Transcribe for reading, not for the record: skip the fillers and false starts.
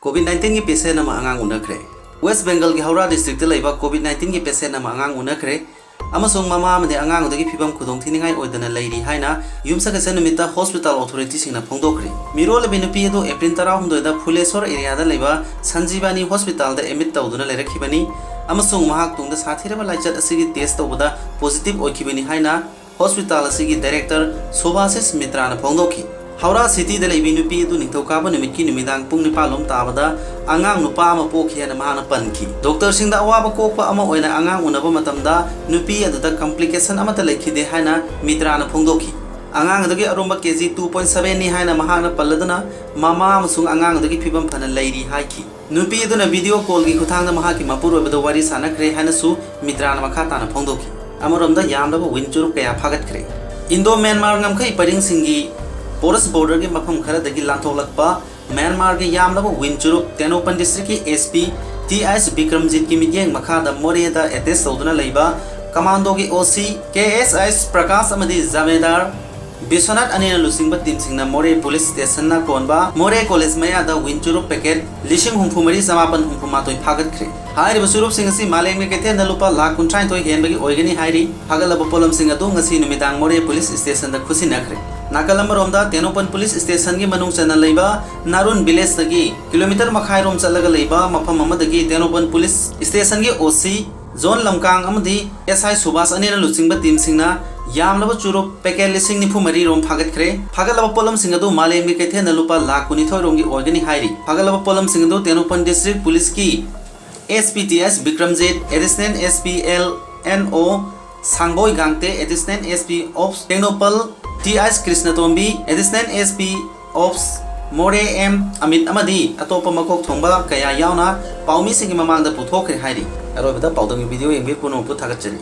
COVID-19 की patient अमा अंगांग उनखरे वेस्ट बेंगल की हावड़ा डिस्ट्रिक्ट लेबा COVID-19 की पेशेंट अमा अंगांग उनखरे अमसोंग मामा अमदे अंगांग उदगी फिबम खुदोंथिनिंगाई ओइदना लैरी हाइना युमसकसे नुमिता हॉस्पिटल अथॉरिटी सिंगना फोंदोखरे मिरोल बिनुपी दो एप्रिल 19 दा फुलेश्वर एरिया दा लेबा संजीवानी हॉस्पिटल दा एडमिट तौदुना लेरखिबनी अमसोंग महाक तुंगदा साथिरबा लाइचत असिगी टेस्ट तौबदा पॉजिटिव ओइखिबनी हाइना हॉस्पिटल असिगी डायरेक्टर सोभाशिष मित्राना फोंदोखि हावड़ा सिटी दा लेबि नुपी दु निथौकाबा निमितकी निमिदांग पुंग निपालोम ताबदा अंगांग नुपा अमा पोखियाना माना पनखि डॉक्टर सिंगदा अवाबा कोकपा अमा ओइना अंगांग उनबा मतमदा नुपी अदुदा कॉम्प्लिकेशन अमता लेखिदे हाइना मित्राना फोंदोखि अंगांग दगी अरुंबा केजी 2.7 नि हाइना महाना पल्लदना मामा अमसुंग अंगांग दगी फिबम फना लैरी हाइखि नुपी अदुना वीडियो कॉल की खुथांगदा महाकी मपुर ओइबदा वारी सानखरे हाइनासु मित्राना मखा ताना फोंदोखि अमरोमदा यामलबा विंचुरुप कया फागतखरे इंडो म्यांमार ngamkhai परिंग सिंगी पोरस बॉर्डर के मफम खरदगी लांथोलकपा म्यांमार के यामलबा विंचुरुप तेनोपन डिस्ट्रिक्ट की एसपी टीएस विक्रमजीत की मियेंग मखादा मोरेदा एटेस तौदुना लैबा कमांडो की ओसी केएसएस प्रकाश अमदी जामेदार विश्वनाथ अनिना लुसिंगबा टीम सिंगना मोरे पुलिस स्टेशन ना कोनबा मोरे कॉलेज मयादा विंचुरुप पैकेट लिशिंग हुंफुमरी समापन हुंफुमातोय फागतखरे हाइरिबा सुरुप सिंग असि मालेंग ने केथे नलुपा लाख 39 हेनबगी ओइगनी हाइरि फागलबा पोलम सिंग अदु ngasi numitang मोरे पुलिस स्टेशन दा खुसिनखरे नाकलमरोमदा तेनोपन पुलिस स्टेशन की मनुंग चना लैबा नारुन विलेज दगी किलोमीटर मखाई रोम चलगा लैबा मफम अमदगी तेनोपन पुलिस स्टेशन की ओसी zone लमकांग अमदी SI Subhash अनिना लुचिंगबा team सिंगना यामलबा चुरुप packet लिसिंग निफु मरी रोम फागतखरे फागलबा पोलम सिंग अदु मालेम के केथे नलुपा लाख 19 रोम की ओइगनी हाइरि फागलबा पोलम सिंग अदु तेनोपन डिस्ट्रिक्ट पुलिस की एसपीटीएस विक्रमजीत एडिशनल एसपीएल एनओ Sangboi Gangte additional SP of Tengnoupal TS Krishnatombi additional SP of Moreh M Amit अमदी अतोप मकोक थोंबा कया यावना पाउमी सिंग ममांगदा पुथोखरे हाइरि अरोबदा पाउदम वीडियो येंबे पुनो पुथागचरी